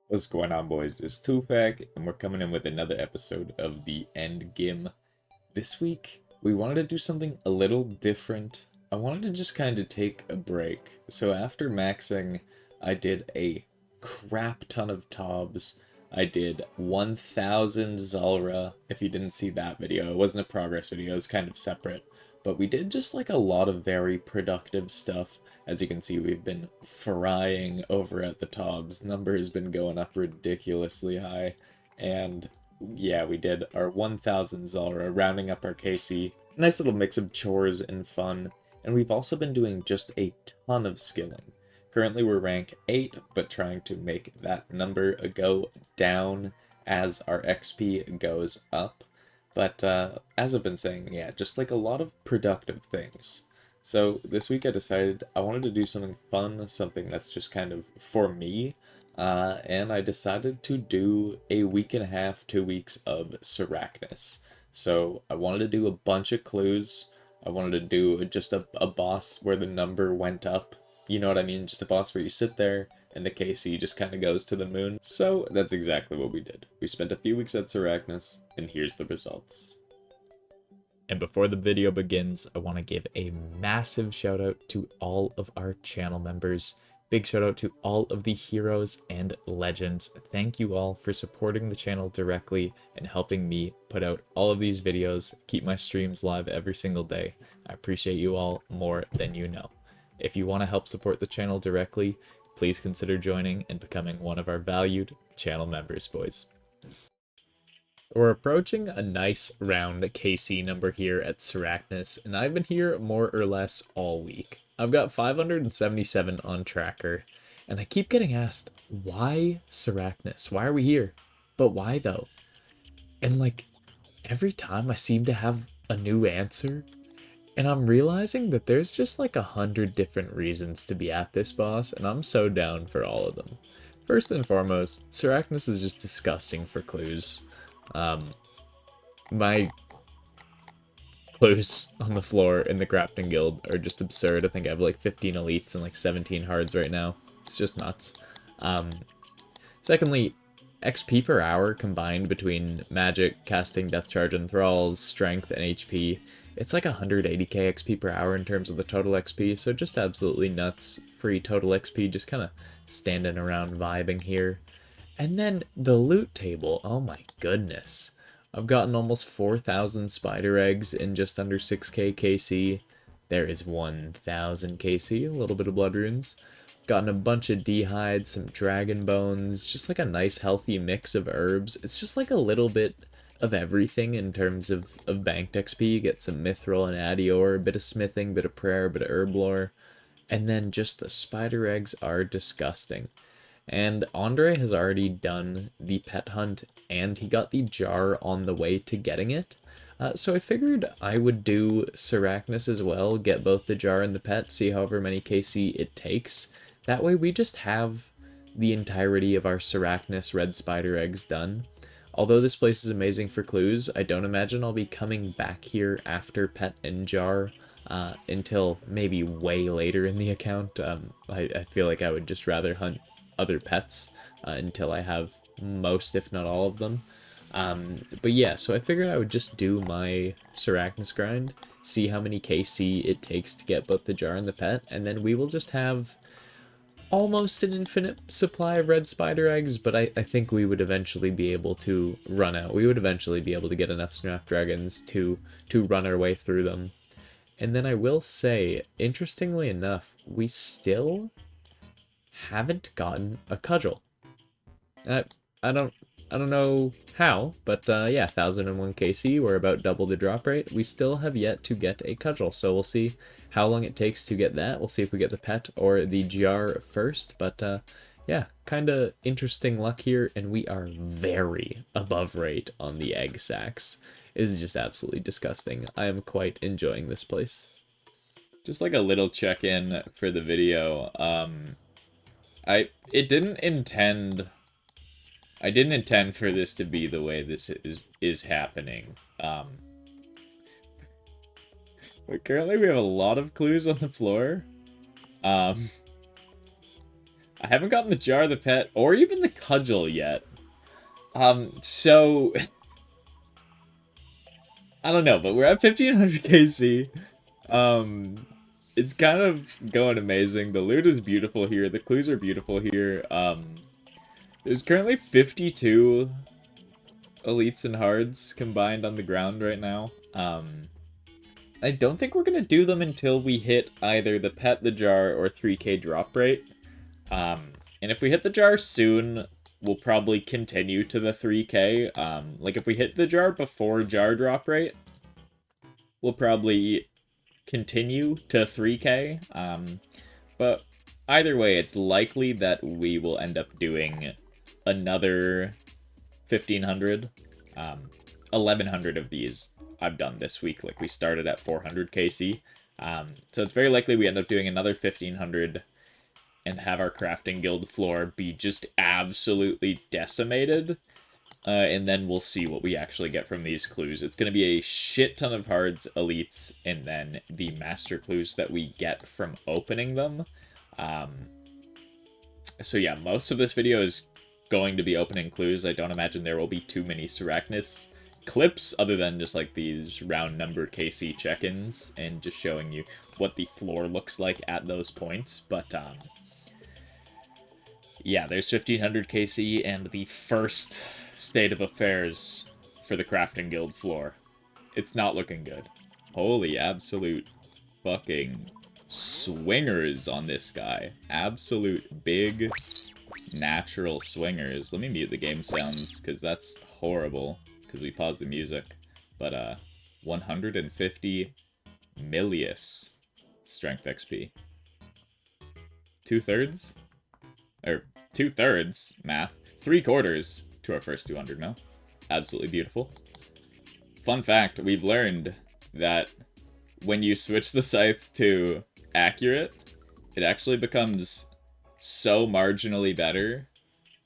What's going on, boys? It's Tupac, and we're coming in with another episode of the End Game. This week, we wanted to do something a little different. I wanted to just kind of take a break. So after maxing, I did a crap ton of Tobs. I did 1000 Zulrah. If you didn't see that video, it wasn't a progress video, it was kind of separate. But we did just like a lot of very productive stuff. As you can see, we've been frying over at the Tobs. Number has been going up ridiculously high. And yeah, we did our 1000 Zulrah, rounding up our KC. Nice little mix of chores and fun. And we've also been doing just a ton of skilling. Currently we're rank 8, but trying to make that number go down as our XP goes up. But as I've been saying, yeah, just like a lot of productive things. So this week I decided I wanted to do something fun, something that's just kind of for me. And I decided to do a week and a half, 2 weeks of Sarachnis. So I wanted to do a bunch of clues. I wanted to do just a boss where the number went up. You know what I mean? Just a boss where you sit there and the KC just kind of goes to the moon. So that's exactly what we did. We spent a few weeks at Sarachnis, and here's the results. And before the video begins, I want to give a massive shout out to all of our channel members. Big shout out to all of the heroes and legends. Thank you all for supporting the channel directly and helping me put out all of these videos, keep my streams live every single day. I appreciate you all more than you know. If you want to help support the channel directly, please consider joining and becoming one of our valued channel members, boys. We're approaching a nice round KC number here at Sarachnis, and I've been here more or less all week. I've got 577 on tracker, and I keep getting asked, why Sarachnis? Why are we here? But why though? And like, every time I seem to have a new answer, and I'm realizing that there's just like 100 different reasons to be at this boss, and I'm so down for all of them. First and foremost, Sarachnis is just disgusting for clues. My clues on the floor in the crafting guild are just absurd. I think I have like 15 elites and like 17 hards right now. It's just nuts. Secondly, XP per hour combined between magic, casting, death charge, and thralls, strength, and HP. It's like 180k XP per hour in terms of the total XP, so just absolutely nuts. Free total XP, just kind of standing around vibing here. And then the loot table, oh my goodness. I've gotten almost 4,000 spider eggs in just under 6k KC. There is 1,000 KC, a little bit of blood runes. Gotten a bunch of dehides, some dragon bones, just like a nice healthy mix of herbs. It's just like a little bit of everything in terms of banked XP. You get some mithril and addior, a bit of smithing, bit of prayer, bit of herb lore. And then just the spider eggs are disgusting. And Andre has already done the pet hunt, and he got the jar on the way to getting it. So I figured I would do Sarachnis as well, get both the jar and the pet, see however many KC it takes. That way we just have the entirety of our Sarachnis red spider eggs done. Although this place is amazing for clues, I don't imagine I'll be coming back here after pet and jar until maybe way later in the account. I feel like I would just rather hunt other pets until I have most, if not all of them. But yeah, so I figured I would just do my Sarachnis grind, see how many KC it takes to get both the jar and the pet, and then we will just have almost an infinite supply of red spider eggs, but I think we would eventually be able to run out. We would eventually be able to get enough snapdragons to run our way through them. And then I will say, interestingly enough, we still haven't gotten a cudgel. I don't know how, but yeah, 1001 KC, we're about double the drop rate. We still have yet to get a cudgel, so we'll see how long it takes to get that. We'll see if we get the pet or the jar first, but yeah, kind of interesting luck here, and we are very above rate on the egg sacs. It is just absolutely disgusting. I am quite enjoying this place. Just like a little check-in for the video. I didn't intend for this to be the way this is happening. But currently we have a lot of clues on the floor. I haven't gotten the jar, the pet, or even the cudgel yet. So I don't know, but we're at 1500 KC. It's kind of going amazing. The loot is beautiful here. The clues are beautiful here. There's currently 52 elites and hards combined on the ground right now. I don't think we're gonna do them until we hit either the pet, the jar, or 3k drop rate. And if we hit the jar soon, we'll probably continue to the 3k. Like if we hit the jar before jar drop rate, we'll probably continue to 3k. But either way, it's likely that we will end up doing another 1500. 1100 of these I've done this week. Like we started at 400 KC. So it's very likely we end up doing another 1500 and have our crafting guild floor be just absolutely decimated. And then we'll see what we actually get from these clues. It's going to be a shit ton of hards, elites, and then the master clues that we get from opening them. So yeah, most of this video is going to be opening clues. I don't imagine there will be too many Sarachnis clips other than just like these round number KC check-ins and just showing you what the floor looks like at those points. But yeah, there's 1500 KC and the first state of affairs for the crafting guild floor. It's not looking good. Holy absolute fucking swingers on this guy. Absolute big natural swingers. Let me mute the game sounds because that's horrible because we paused the music. But 150 Millius strength XP. 2/3? Or 2/3 math. 3/4 to our first 200 mil. Absolutely beautiful. Fun fact, we've learned that when you switch the scythe to accurate, it actually becomes so marginally better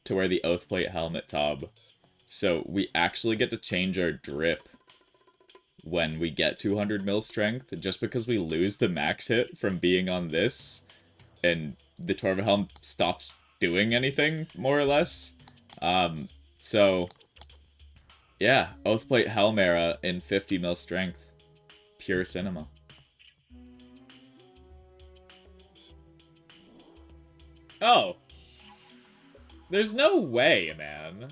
to wear the Oathplate helmet Tob. So we actually get to change our drip when we get 200 mil strength, just because we lose the max hit from being on this, and the Torva helm stops doing anything, more or less. So yeah, Oathplate helm era in 50 mil strength. Pure cinema. Oh. There's no way, man.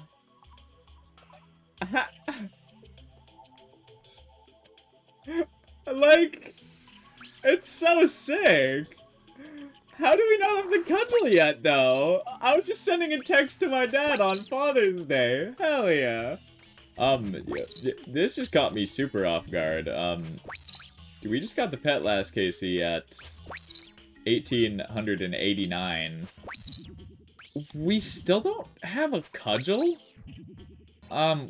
Like, it's so sick. How do we not have the cudgel yet, though? I was just sending a text to my dad on Father's Day. Hell yeah. This just caught me super off guard. We just got the pet last KC at 1889. We still don't have a cudgel?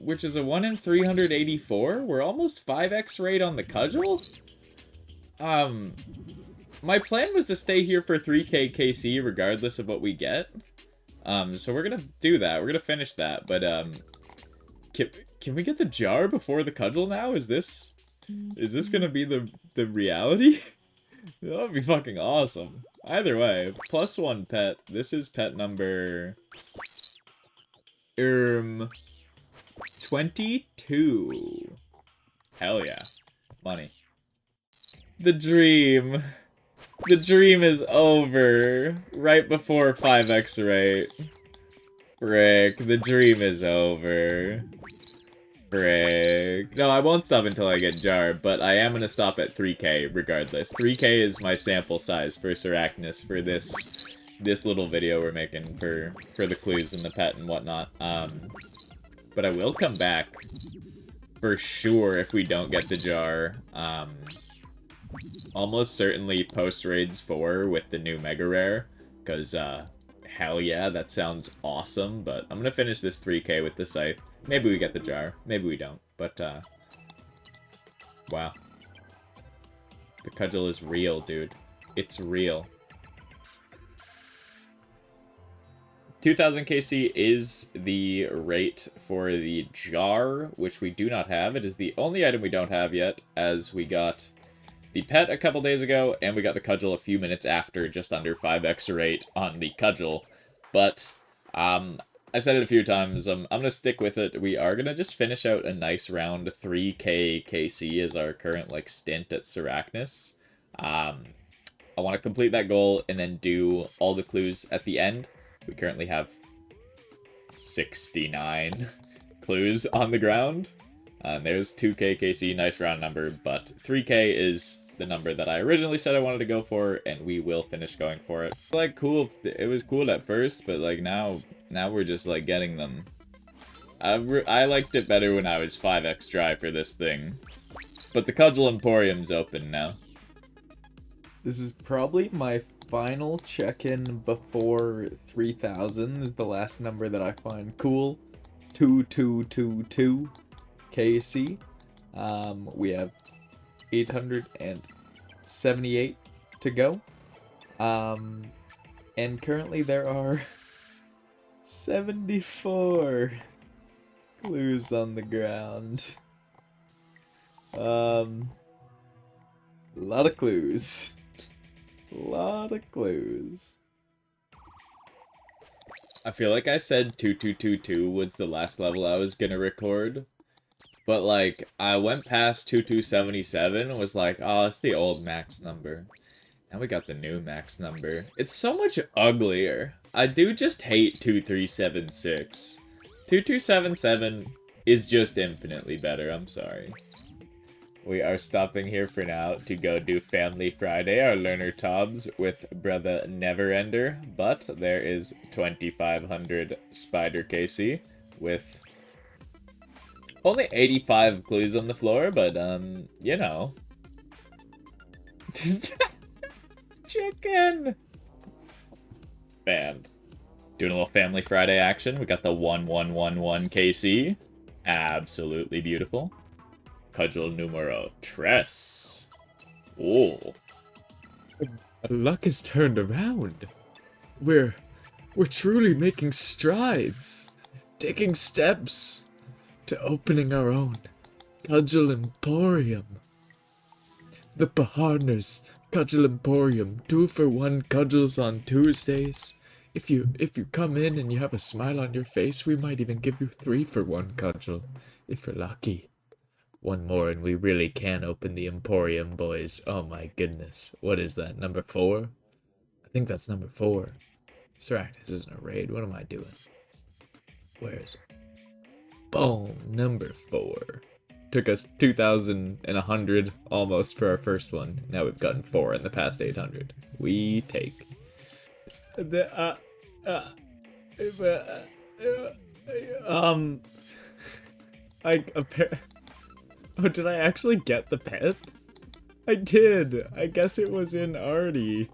Which is a 1 in 384? We're almost 5x rate on the cudgel? My plan was to stay here for 3k KC regardless of what we get. So we're gonna do that. We're gonna finish that, but, can we get the jar before the cudgel now? Is this gonna be the reality? That would be fucking awesome. Either way, +1 pet. This is pet number 22. Hell yeah. Money. The dream. The dream is over. Right before 5x rate. Frick, the dream is over. Frick. No, I won't stop until I get jar, but I am going to stop at 3k regardless. 3k is my sample size for Sarachnis for this little video we're making for the clues and the pet and whatnot. But I will come back for sure if we don't get the jar. Almost certainly post Raids 4 with the new Mega Rare, because hell yeah, that sounds awesome. But I'm going to finish this 3k with the scythe. Maybe we get the jar. Maybe we don't. But, wow. The cudgel is real, dude. It's real. 2000 KC is the rate for the jar, which we do not have. It is the only item we don't have yet, as we got the pet a couple days ago, and we got the cudgel a few minutes after, just under 5x rate on the cudgel. But I said it a few times. I'm gonna stick with it. We are gonna just finish out a nice round 3k KC as our current like stint at Syracuse. I want to complete that goal and then do all the clues at the end. We currently have 69 clues on the ground. There's 2k KC, nice round number, but 3k is the number that I originally said I wanted to go for, and we will finish going for it. Like, cool, it was cool at first, but like now we're just like getting them. I liked it better when I was 5x dry for this thing, but the Cudgel Emporium's open now. This is probably my final check-in before 3000 is the last number that I find cool. 2222 KC. We have 878 to go. And currently there are 74 clues on the ground. A lot of clues. A lot of clues. I feel like I said 2222 was the last level I was gonna record. But like, I went past 2277 and was like, oh, it's the old max number. Now we got the new max number. It's so much uglier. I do just hate 2376. 2277 is just infinitely better, I'm sorry. We are stopping here for now to go do Family Friday, our learner tobs, with Brother Neverender. But there is 2500 Spider KC with only 85 clues on the floor, but, you know. Chicken! Band. Doing a little Family Friday action. We got the 1111 KC. Absolutely beautiful. Cudgel numero tres. Oh. Luck has turned around. We're truly making strides. Taking steps to opening our own Cudgel Emporium. The Partners Cudgel Emporium, 2-for-1 cudgels on Tuesdays. If you come in and you have a smile on your face, we might even give you 3-for-1 cudgel, if you're lucky. One more and we really can open the Emporium, boys. Oh my goodness. What is that, number 4? I think that's number 4. Syracuse isn't a raid. What am I doing? Where is it? Boom, number 4. Took us 2,100 almost for our first one. Now we've gotten 4 in the past 800. We take. Oh, did I actually get the pet? I did. I guess it was in Artie.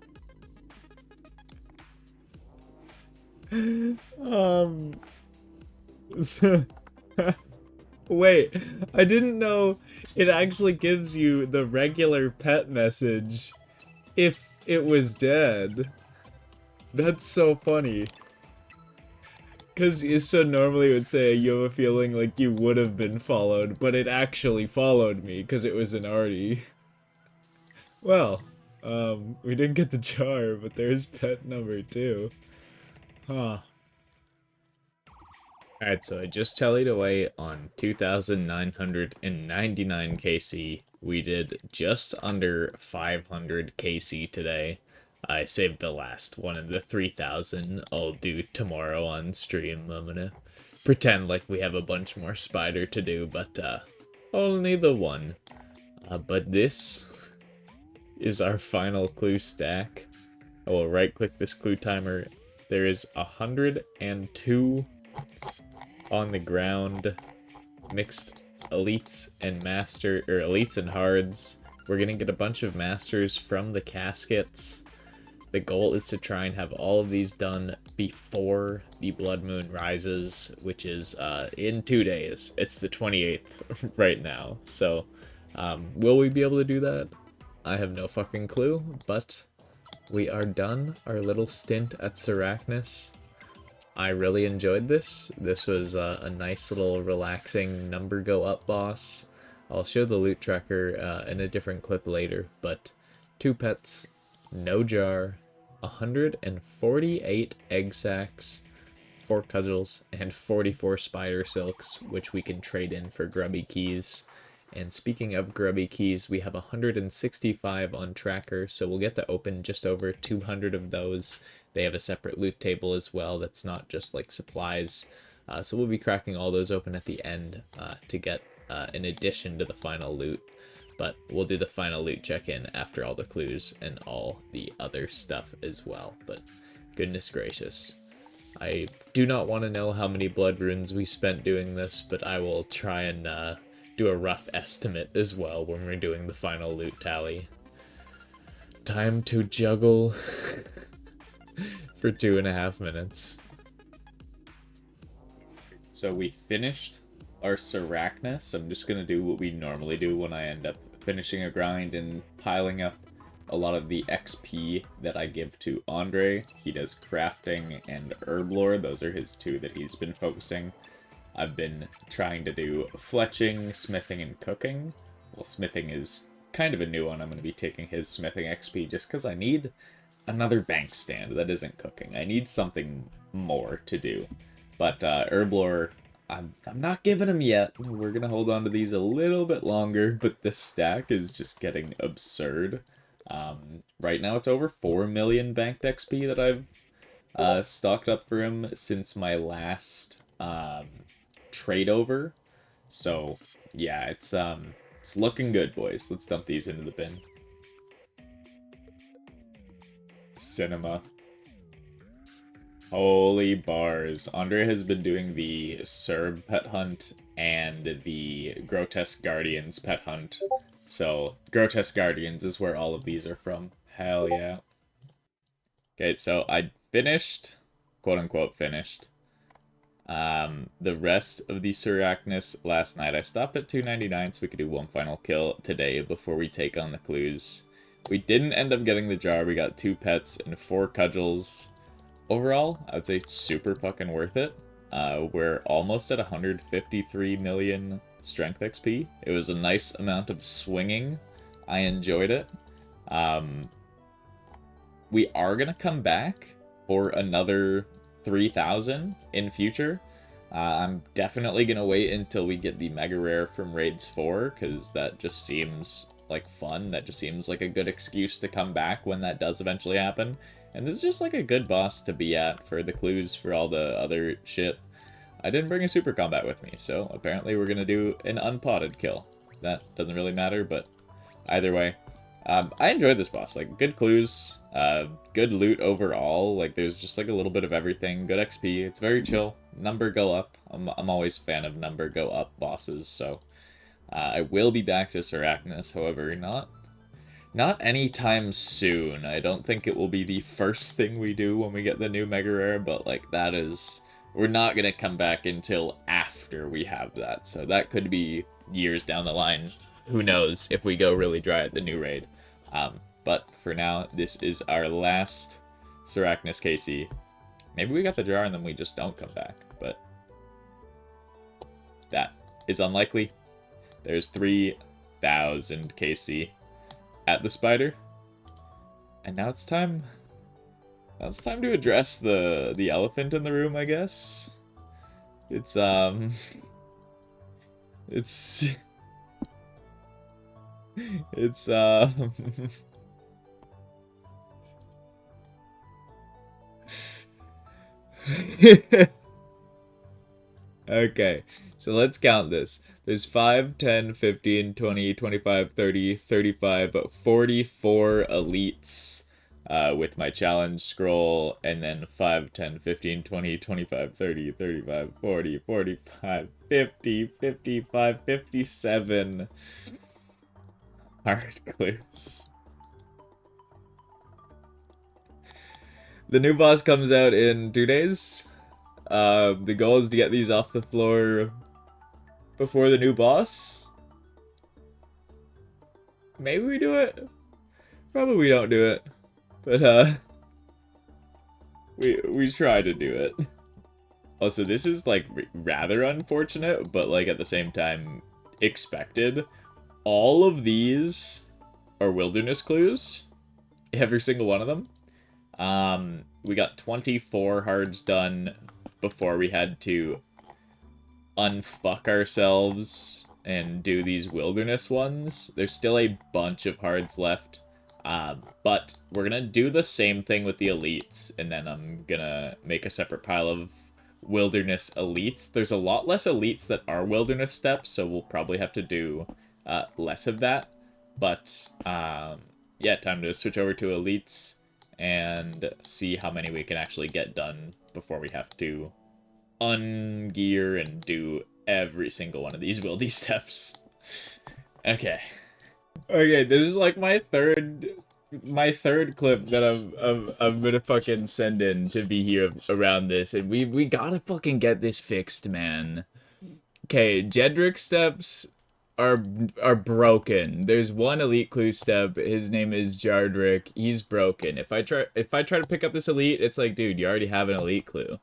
Wait, I didn't know it actually gives you the regular pet message if it was dead. That's so funny. Because so normally it would say you have a feeling like you would have been followed, but it actually followed me because it was an Artie. Well, we didn't get the jar, but there's pet number 2. Huh. Alright, so I just tallied away on 2,999 KC. We did just under 500 KC today. I saved the last one of the 3,000 I'll do tomorrow on stream. I'm gonna pretend like we have a bunch more spider to do, but only the one. But this is our final clue stack. I will right click this clue timer. There is 102 on the ground, mixed elites and master, or elites and hards. We're gonna get a bunch of masters from the caskets. The goal is to try and have all of these done before the blood moon rises, which is in 2 days. It's the 28th right now. So will we be able to do that? I have no fucking clue, but we are done our little stint at Syracuse. I really enjoyed this. This was a nice little relaxing number go up boss. I'll show the loot tracker in a different clip later, but 2 pets, no jar, 148 egg sacs, 4 cudgels, and 44 spider silks, which we can trade in for grubby keys. And speaking of grubby keys, we have 165 on tracker, so we'll get to open just over 200 of those. They have a separate loot table as well that's not just like supplies. So we'll be cracking all those open at the end to get an addition to the final loot. But we'll do the final loot check-in after all the clues and all the other stuff as well. But goodness gracious. I do not want to know how many blood runes we spent doing this, but I will try and do a rough estimate as well when we're doing the final loot tally. Time to juggle for 2.5 minutes. So we finished our Sarachnis. I'm just going to do what we normally do when I end up finishing a grind and piling up a lot of the XP that I give to Andre. He does crafting and herb lore. Those are his two that he's been focusing. I've been trying to do fletching, smithing, and cooking. Well, smithing is kind of a new one. I'm going to be taking his smithing XP just because I need another bank stand that isn't cooking. I need something more to do. But herb lore, I'm not giving him yet. We're going to hold on to these a little bit longer, but this stack is just getting absurd. Right now it's over 4 million banked XP that I've stocked up for him since my last trade over. So yeah, it's looking good, boys. Let's dump these into the bin. Cinema. Holy bars. Andre has been doing the Serb pet hunt and the Grotesque Guardians pet hunt. So, Grotesque Guardians is where all of these are from. Hell yeah. Okay, so I finished, quote-unquote finished, the rest of the Sarachnis last night. I stopped at 299 so we could do one final kill today before we take on the clues. We didn't end up getting the jar. We got 2 pets and 4 cudgels. Overall, I would say super fucking worth it. We're almost at 153 million strength XP. It was a nice amount of swinging. I enjoyed it. We are going to come back for another 3,000 in future. I'm definitely going to wait until we get the Mega Rare from Raids 4, because that just seems like fun. That just seems like a good excuse to come back when that does eventually happen. And this is just like a good boss to be at for the clues, for all the other shit. I didn't bring a super combat with me, so apparently we're going to do an unpotted kill. That doesn't really matter, but either way. I enjoyed this boss. Like, good clues, good loot overall. Like, there's just like a little bit of everything. Good XP. It's very chill. Number go up. I'm always a fan of number go up bosses, so I will be back to Sarachnis, however, not anytime soon. I don't think it will be the first thing we do when we get the new Mega Rare, but like that is... We're not going to come back until after we have that, so that could be years down the line. Who knows if we go really dry at the new raid. But for now, this is our last Sarachnis KC. Maybe we got the jar and then we just don't come back, but that is unlikely. There's 3,000 KC at the spider. And now it's time... Now it's time to address the elephant in the room, I guess. It's okay, so let's count this. There's 5, 10, 15, 20, 25, 30, 35, 44 elites. With my challenge scroll, and then 5, 10, 15, 20, 25, 30, 35, 40, 45, 50, 55, 57 hard clues. The new boss comes out in 2 days. The goal is to get these off the floor before the new boss. Maybe we do it. Probably we don't do it. But, we try to do it. Also, this is, like, rather unfortunate, but, like, at the same time, expected. All of these are wilderness clues. Every single one of them. We got 24 hards done before we had to unfuck ourselves and do these wilderness ones. There's still a bunch of hards left. But we're gonna do the same thing with the elites, and then I'm gonna make a separate pile of wilderness elites. There's a lot less elites that are wilderness steps, so we'll probably have to do less of that. But yeah, time to switch over to elites and see how many we can actually get done before we have to ungear and do every single one of these wildy steps. Okay. Okay, this is like my third clip that I'm gonna fucking send in to be here around this, and we gotta fucking get this fixed, man. Okay, Jedrick steps are broken. There's one elite clue step. His name is Jardrick. He's broken. If I try to pick up this elite, it's like, dude, you already have an elite clue.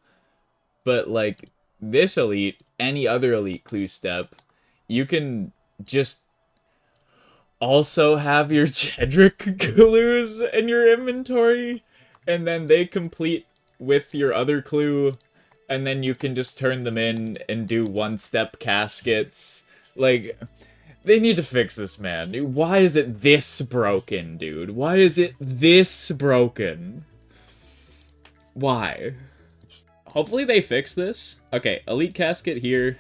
But like this elite, any other elite clue step, you can just also have your Jedrick clues in your inventory, and then they complete with your other clue, and then you can just turn them in and do one-step caskets. Like, they need to fix this, man. Why is it this broken, dude? Why is it this broken? Why? Hopefully they fix this. Okay, elite casket here.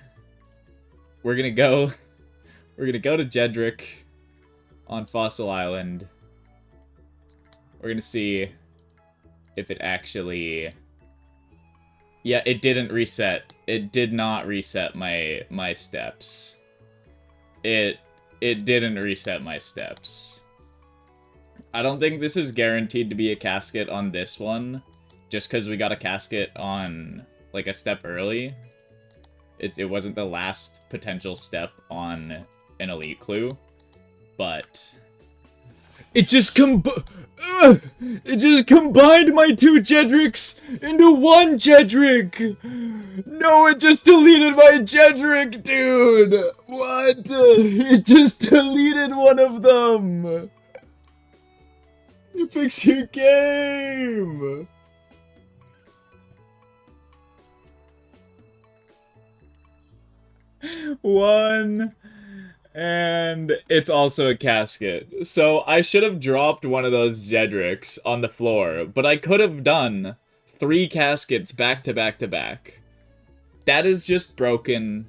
We're gonna go to Jedrick on Fossil Island. We're gonna see if it actually... Yeah, it didn't reset. It did not reset my steps. It didn't reset my steps. I don't think this is guaranteed to be a casket on this one, just because we got a casket on, like, a step early. It wasn't the last potential step on an elite clue. But it just combined my two Jedricks into one Jedrick. No, it just deleted my Jedrick, dude. What? It just deleted one of them. Fix your game. One. And it's also a casket. So I should have dropped one of those Jedricks on the floor, but I could have done 3 caskets back to back to back. That is just broken.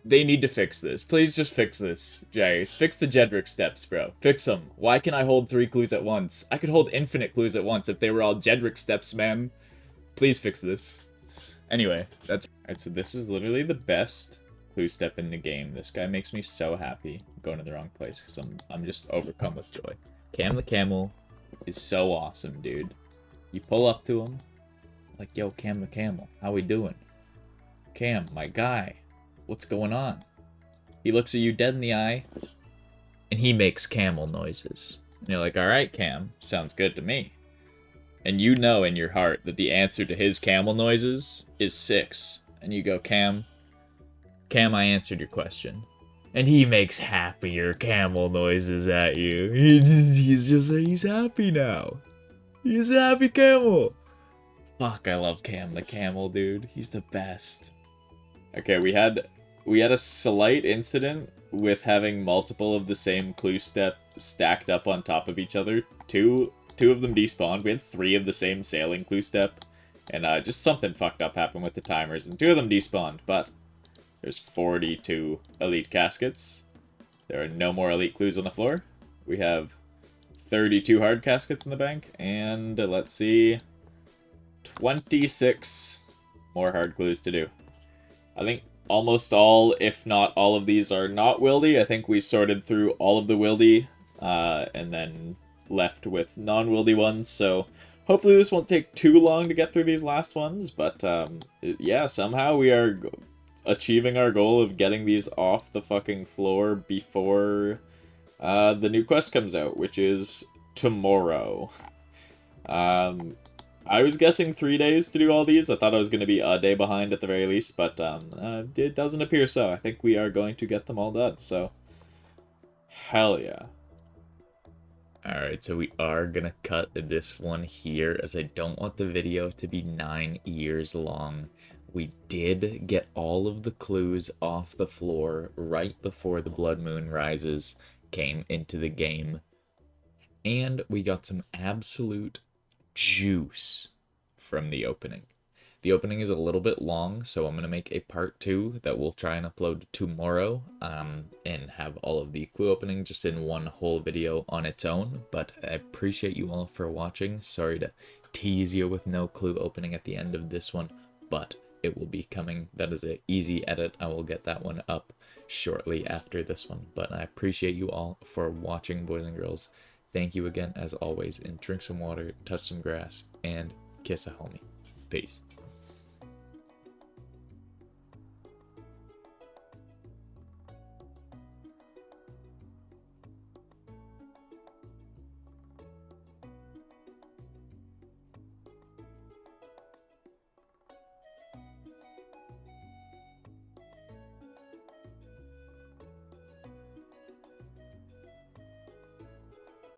They need to fix this. Please just fix this, Jace. Fix the Jedrick steps, bro. Fix them. Why can I hold 3 clues at once? I could hold infinite clues at once if they were all Jedrick steps, man. Please fix this. Anyway, that's... Alright, so this is literally the best clue step in the game. This guy makes me so happy. I'm going to the wrong place because I'm just overcome with joy. Cam the Camel is so awesome, dude. You pull up to him, like, yo, Cam the Camel, how we doing? Cam, my guy, what's going on? He looks at you dead in the eye, and he makes camel noises. And you're like, alright, Cam, sounds good to me. And you know in your heart that the answer to his camel noises is 6. And you go, Cam, I answered your question. And he makes happier camel noises at you. He's happy now. He's a happy camel. Fuck, I love Cam the Camel, dude. He's the best. Okay, we had a slight incident with having multiple of the same clue step stacked up on top of each other. Two of them despawned. We had 3 of the same sailing clue step. And just something fucked up happened with the timers, and 2 of them despawned, but there's 42 elite caskets. There are no more elite clues on the floor. We have 32 hard caskets in the bank, and let's see, 26 more hard clues to do. I think almost all, if not all of these are not wildy. I think we sorted through all of the wildy, and then left with non-wildy ones, so hopefully this won't take too long to get through these last ones, but yeah, somehow we are achieving our goal of getting these off the fucking floor before the new quest comes out, which is tomorrow. I was guessing 3 days to do all these. I thought I was going to be a day behind at the very least, but it doesn't appear so. I think we are going to get them all done, so hell yeah. Alright, so we are gonna cut this one here as I don't want the video to be 9 years long. We did get all of the clues off the floor right before the blood moon rises came into the game. And we got some absolute juice from the opening. The opening is a little bit long, so I'm going to make a part 2 that we'll try and upload tomorrow, and have all of the clue opening just in one whole video on its own. But I appreciate you all for watching. Sorry to tease you with no clue opening at the end of this one, but it will be coming. That is an easy edit. I will get that one up shortly after this one. But I appreciate you all for watching, boys and girls. Thank you again, as always, and drink some water, touch some grass, and kiss a homie. Peace.